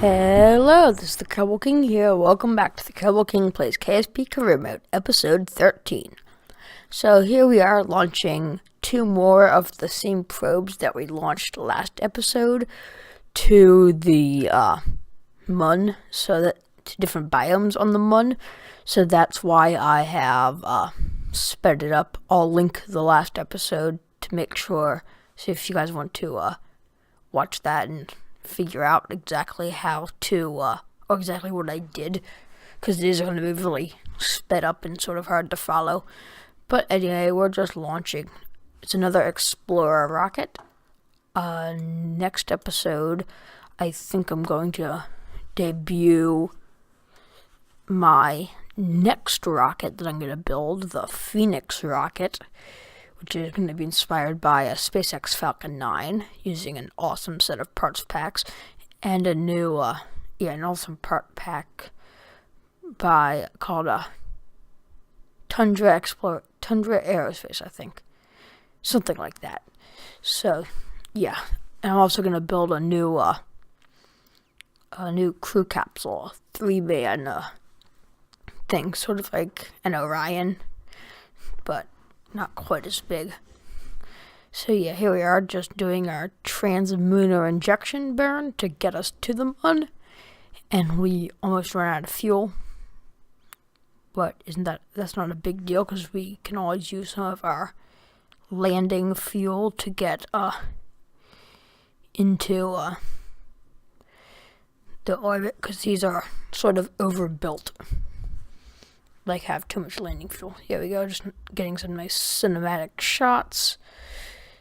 Hello, this is the Kerbal King here. Welcome back to the Kerbal King Plays KSP Career Mode, episode 13. So here we are launching two more of the same probes that we launched last episode to the Mun, so that to different biomes on the Mun. So that's why I have sped it up. I'll link the last episode to make sure, so if you guys want to watch that and figure out exactly how to, or exactly what I did, because these are going to be really sped up and sort of hard to follow. But anyway, we're just launching. It's another Explorer rocket. Next episode, I think I'm going to debut my next rocket that I'm going to build, the Phoenix rocket, which is going to be inspired by a SpaceX Falcon 9, using an awesome set of parts packs, and a new, an awesome part pack called Tundra Aerospace, I think. Something like that. So, yeah. And I'm also going to build a new crew capsule, a 3-man thing, sort of like an Orion, but not quite as big. So yeah, here we are, just doing our translunar injection burn to get us to the Mun, and we almost ran out of fuel. But that's not a big deal, because we can always use some of our landing fuel to get into the orbit, because these are sort of overbuilt. Like, have too much landing fuel. Here we go, just getting some nice cinematic shots,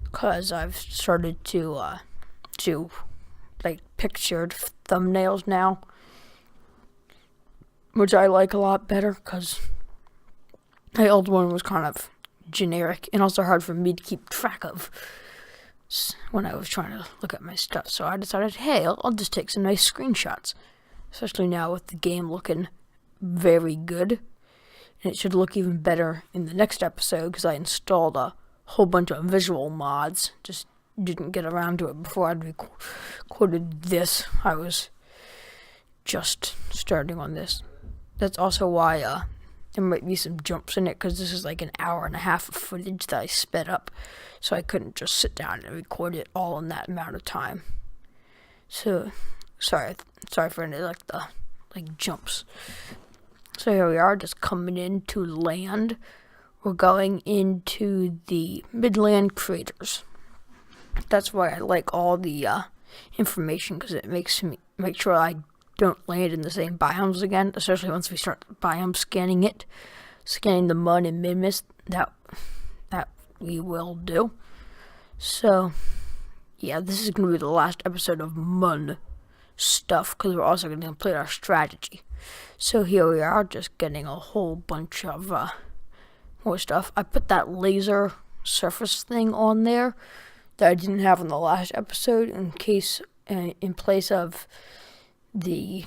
because I've started to do like pictured thumbnails now, which I like a lot better, because my old one was kind of generic and also hard for me to keep track of when I was trying to look at my stuff. So I decided, hey, I'll just take some nice screenshots, especially now with the game looking very good. And it should look even better in the next episode, because I installed a whole bunch of visual mods. Just didn't get around to it before I'd recorded this. I was just starting on this. That's also why there might be some jumps in it, because this is like an hour and a half of footage that I sped up. So I couldn't just sit down and record it all in that amount of time. So, sorry for any the jumps. So here we are, just coming in to land. We're going into the Midland craters. That's why I like all the information, because it makes me make sure I don't land in the same biomes again, especially once we start biome scanning the Mun and mid-mist. That we will do. So yeah, this is going to be the last episode of Mun stuff, because we're also going to complete our strategy. So here we are, just getting a whole bunch of more stuff. I put that laser surface thing on there that I didn't have in the last episode, in place of the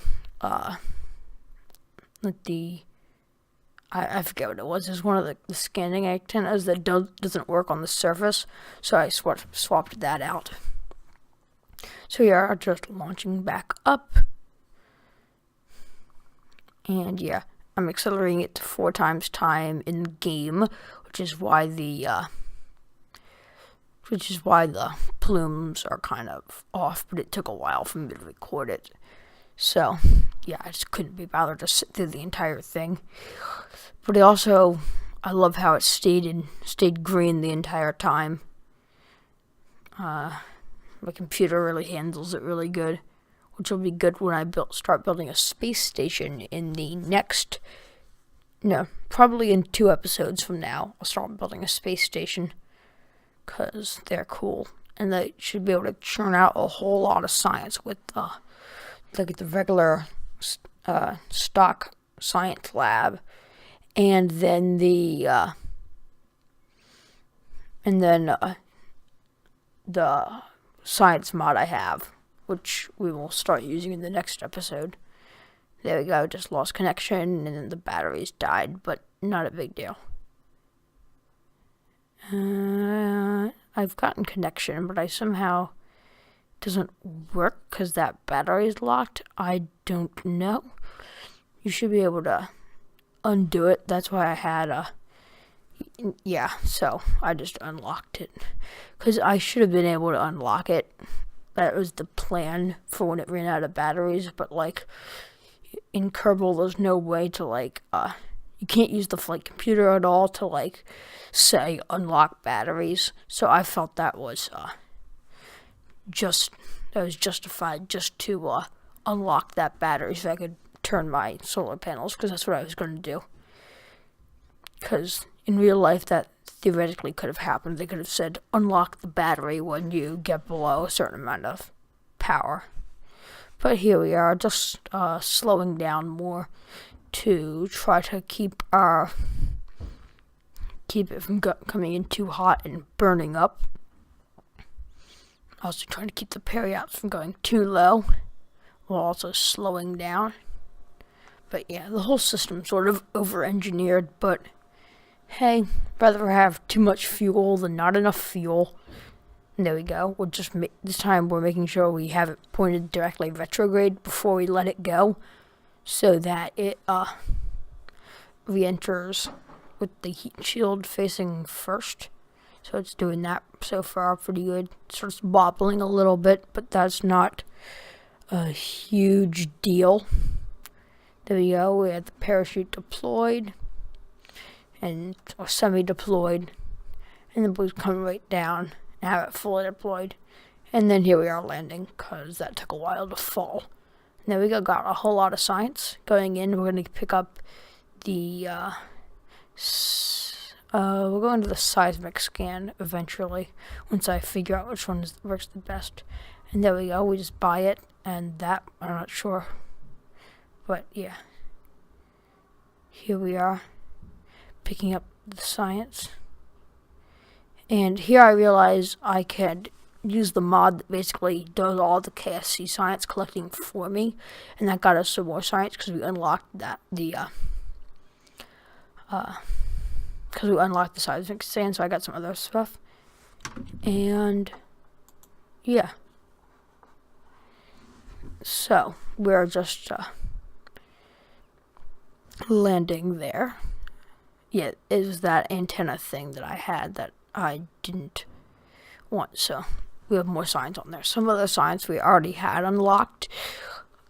I forget what it was. It's one of the scanning antennas that doesn't work on the surface, so I swapped that out. So we are just launching back up. And yeah, I'm accelerating it to 4 times time in game, which is why the plumes are kind of off, but it took a while for me to record it. So yeah, I just couldn't be bothered to sit through the entire thing. But I love how it stayed green the entire time. My computer really handles it really good, which will be good when I start building a space station in probably in 2 episodes from now. I'll start building a space station, because they're cool, and they should be able to churn out a whole lot of science with the regular stock science lab, and then the science mod I have, which we will start using in the next episode. There we go, just lost connection, and then the batteries died, but not a big deal. I've gotten connection, but I somehow doesn't work because that battery is locked. I don't know. You should be able to undo it. That's why I had so I just unlocked it. Because I should have been able to unlock it. That was the plan for when it ran out of batteries. But, like, in Kerbal, there's no way to, like, you can't use the flight computer at all to, like, say, unlock batteries. So I felt that was, justified just to, unlock that battery so I could turn my solar panels, because that's what I was going to do. Because in real life, that theoretically could have happened. They could have said, unlock the battery when you get below a certain amount of power. But here we are, just slowing down more to try to keep it from coming in too hot and burning up. Also trying to keep the periapts from going too low, while also slowing down. But yeah, the whole system's sort of over-engineered, but hey, rather have too much fuel than not enough fuel. And there we go. We'll just this time we're making sure we have it pointed directly retrograde before we let it go, so that it re-enters with the heat shield facing first. So it's doing that so far pretty good. It starts wobbling a little bit, but that's not a huge deal. There we go. We have the parachute deployed or semi-deployed, and then we come right down and have it fully deployed. And then here we are landing, because that took a while to fall. And there we go. Got a whole lot of science going in. We're going to pick up the we'll go into the seismic scan eventually, once I figure out which one works the best. And there we go. We just buy it, and that, I'm not sure. But yeah, here we are, picking up the science. And here I realize I could use the mod that basically does all the KSC science collecting for me, and that got us some more science because we unlocked the seismic scan, so I got some other stuff. And yeah, so we're just landing there. Yeah, it was that antenna thing that I had that I didn't want, so we have more signs on there. Some other signs we already had unlocked.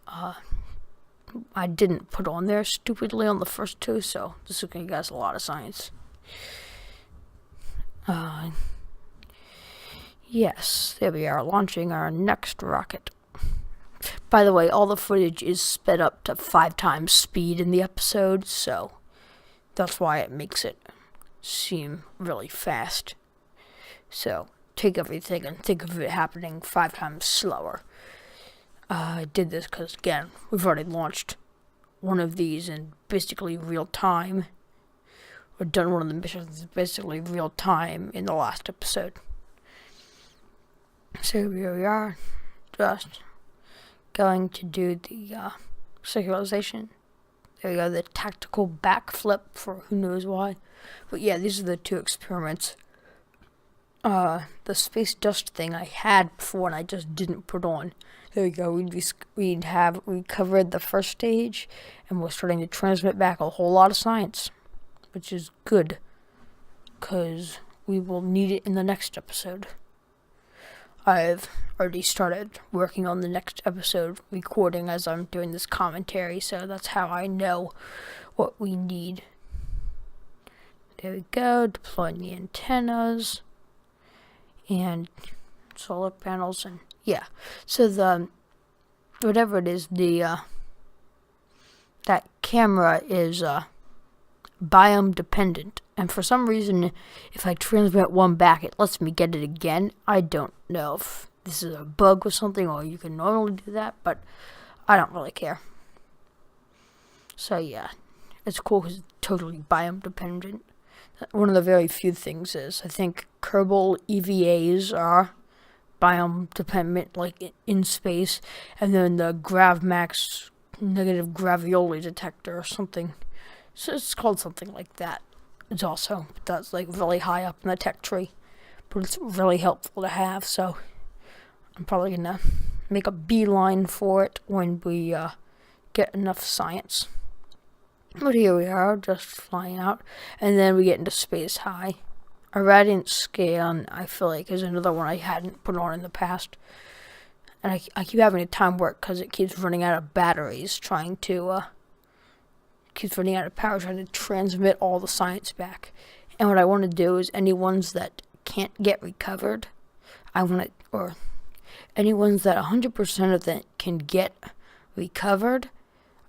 I didn't put on there stupidly on the first two, so this is going to give us a lot of science. Yes, there we are, launching our next rocket. By the way, all the footage is sped up to 5 times speed in the episode, so that's why it makes it seem really fast. So take everything and think of it happening 5 times slower. I did this because, again, we've already launched one of these in basically real time. Or done one of the missions in basically real time in the last episode. So here we are, just going to do the circularization. There we go, the tactical backflip for who knows why. But yeah, these are the 2 experiments. The space dust thing I had before and I just didn't put on. There we go, we covered the first stage, and we're starting to transmit back a whole lot of science, which is good, because we will need it in the next episode. I've already started working on the next episode, recording as I'm doing this commentary, so that's how I know what we need. There we go, deploying the antennas, and solar panels, and yeah. So the, whatever it is, that camera is, biome dependent, and for some reason if I transmit one back it lets me get it again. I don't know if this is a bug or something, or you can normally do that, but I don't really care. So yeah, it's cool because it's totally biome dependent. One of the very few things is, I think Kerbal EVAs are biome dependent, like in space, and then the GravMax negative gravioli detector or something. So it's called something like that. It's also, that's like really high up in the tech tree, but it's really helpful to have, so I'm probably gonna make a beeline for it when we get enough science. But here we are, just flying out, and then we get into space high. A radiant scan, I feel like, is another one I hadn't put on in the past. And I keep having a time warp because it keeps running out of batteries, keeps running out of power, trying to transmit all the science back. And what I want to do is any ones that can't get recovered, or any ones that 100% of them can get recovered,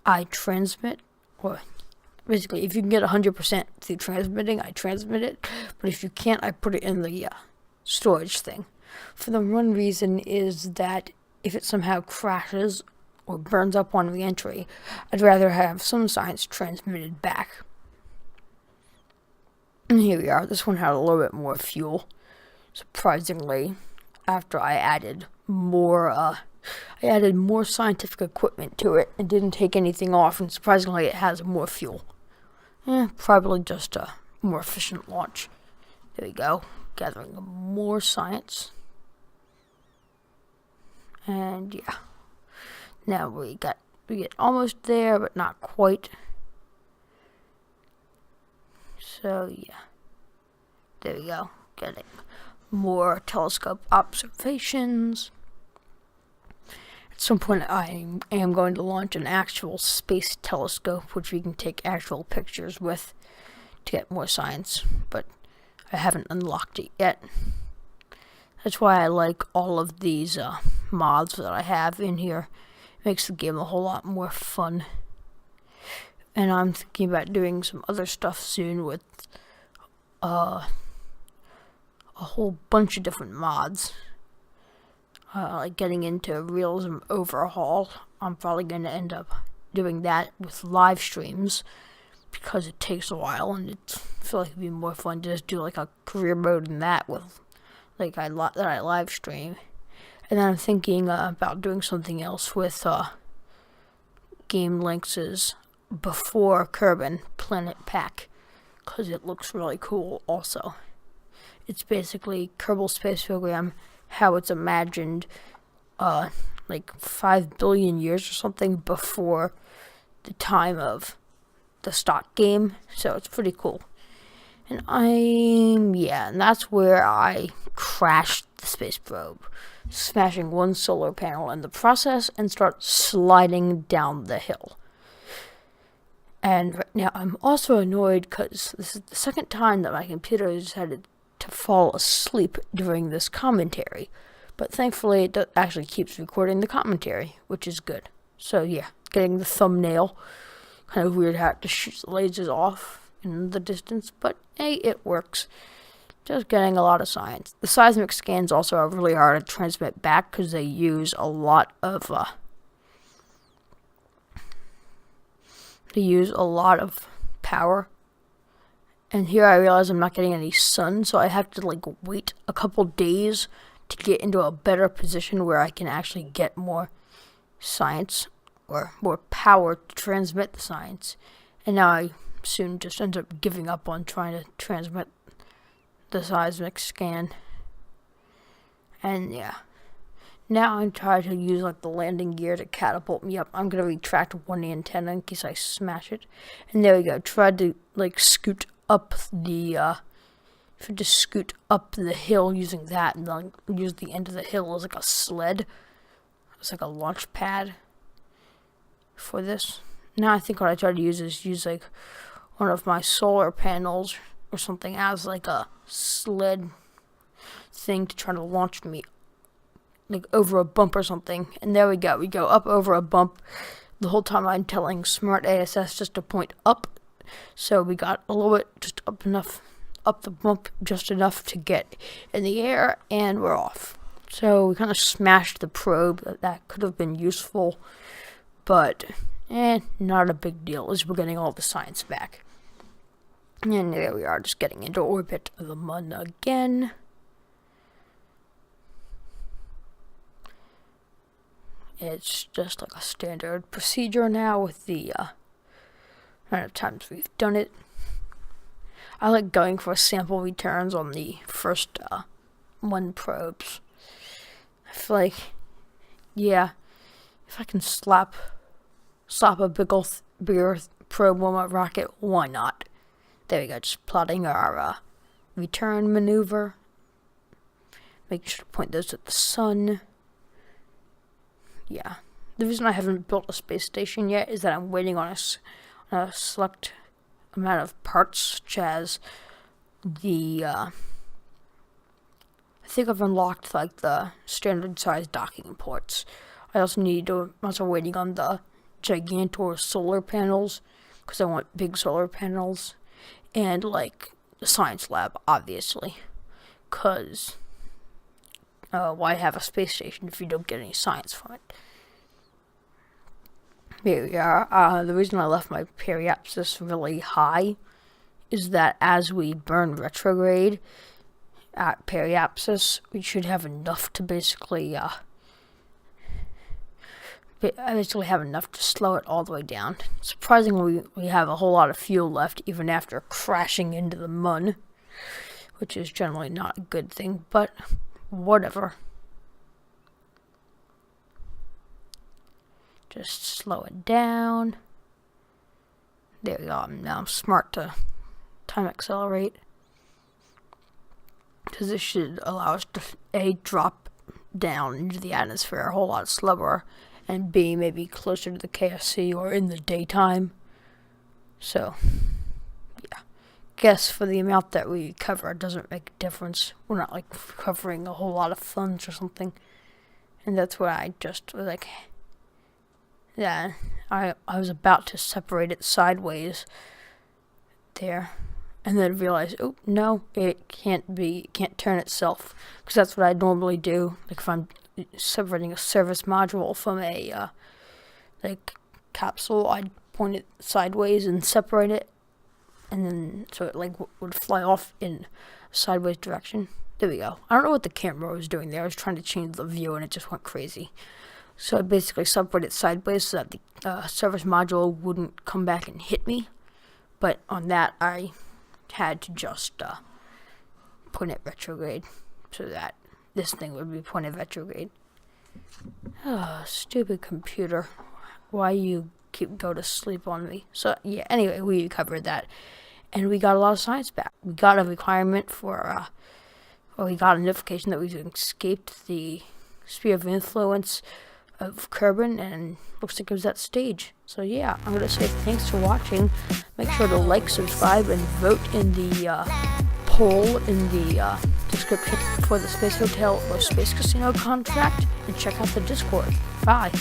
I transmit, or basically, if you can get 100% through transmitting, I transmit it. But if you can't, I put it in the storage thing. For the one reason is that if it somehow crashes or burns up on re-entry, I'd rather have some science transmitted back. And here we are. This one had a little bit more fuel. Surprisingly, after I added more scientific equipment to it and didn't take anything off, and surprisingly it has more fuel. Probably just a more efficient launch. There we go. Gathering more science. And yeah. Now we get almost there, but not quite. So yeah. There we go. Getting more telescope observations. At some point I am going to launch an actual space telescope, which we can take actual pictures with to get more science, but I haven't unlocked it yet. That's why I like all of these mods that I have in here. It makes the game a whole lot more fun. And I'm thinking about doing some other stuff soon with a whole bunch of different mods. Like getting into realism overhaul. I'm probably going to end up doing that with live streams because it takes a while, and I feel like it'd be more fun to just do like a career mode in that with that I live stream. And then I'm thinking about doing something else with Game Links' Before Kerbal Planet Pack, because it looks really cool also. It's basically Kerbal Space Program, how it's imagined like 5 billion years or something before the time of the stock game, so it's pretty cool. And and that's where I crashed the space probe, smashing one solar panel in the process and start sliding down the hill. And right now I'm also annoyed because this is the second time that my computer decided to fall asleep during this commentary, but thankfully it actually keeps recording the commentary, which is good. So yeah, getting the thumbnail, kind of weird how it just shoots the lasers off in the distance, but hey, it works. Just getting a lot of science. The seismic scans also are really hard to transmit back because they use a lot of power. And here I realize I'm not getting any sun, so I have to wait a couple days to get into a better position where I can actually get more science or more power to transmit the science. And now I soon just end up giving up on trying to transmit the seismic scan. And yeah. Now I'm trying to use the landing gear to catapult me up. I'm gonna retract one antenna in case I smash it. And there we go. Tried to scoot up the scoot up the hill using that, and then use the end of the hill as a sled. It's like a launch pad for this. Now I think what I try to use is one of my solar panels or something as a sled thing to try to launch me over a bump or something. And there we go. We go up over a bump. The whole time I'm telling Smart ASS just to point up. So we got a little bit just up the bump, just enough to get in the air, and we're off. So we kind of smashed the probe. That could have been useful, but not a big deal, as we're getting all the science back. And there we are, just getting into orbit of the Mun again. It's just a standard procedure now with the amount of times we've done it. I like going for sample returns on the first one probes. I feel like, yeah, if I can slap a bigger probe on my rocket, why not? There we go, just plotting our return maneuver. Make sure to point those at the sun. Yeah. The reason I haven't built a space station yet is that I'm waiting on a select amount of parts, such as the, I think I've unlocked, like, the standard size docking ports. I'm also waiting on the gigantor solar panels, because I want big solar panels, and, like, the science lab, obviously, because why have a space station if you don't get any science from it? Here we are. The reason I left my periapsis really high is that as we burn retrograde at periapsis, we should have enough to basically have enough to slow it all the way down. Surprisingly, we have a whole lot of fuel left even after crashing into the mun, which is generally not a good thing, but whatever. Just slow it down. There we go. Now I'm smart to time accelerate, because this should allow us to A, drop down into the atmosphere a whole lot slower, and B, maybe closer to the KSP or in the daytime. So, yeah. Guess for the amount that we cover, it doesn't make a difference. We're not like covering a whole lot of funds or something. And that's what I just was like. Yeah, I was about to separate it sideways there, and then realized, oh no, it can't turn itself, because that's what I normally do. Like if I'm separating a service module from a like capsule, I'd point it sideways and separate it, and then so it like would fly off in a sideways direction. There we go. I don't know what the camera was doing there. I was trying to change the view and it just went crazy. So I basically separated it sideways so that the service module wouldn't come back and hit me. But on that, I had to just point it retrograde so that this thing would be pointed retrograde. Oh, stupid computer. Why you go to sleep on me? So, yeah, anyway, we covered that. And we got a lot of science back. We got a requirement for, we got a notification that we've escaped the sphere of influence of Kerbal, and looks like it was that stage. So yeah, I'm gonna say thanks for watching. Make sure to like, subscribe, and vote in the poll in the description for the Space Hotel or Space Casino contract, and check out the Discord. Bye.